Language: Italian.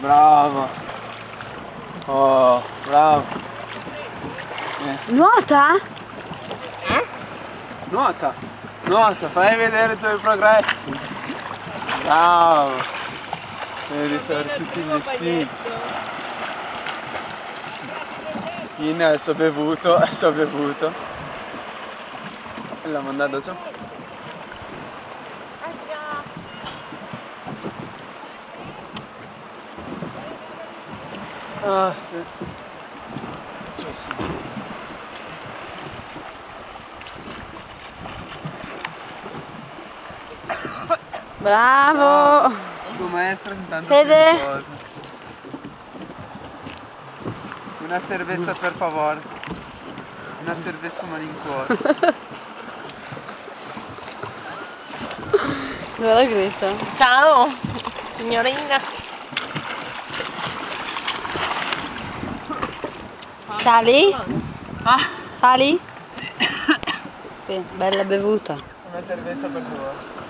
Bravo. Oh, bravo. Nuota? Nuota. Nuota, fai vedere i tuoi progressi. Bravo. Devi fare tutti gli stili. Sto bevuto. E l'ho mandato giù. Ah, sì. Bravo! Tuo maestro intanto Fede? si riposa. Una cerveza per favore. Una cerveza malincuore. Guarda Greta. Ciao, signorina. Sali? Ah! Sali? Sì, bella bevuta. Una cerveza per favore.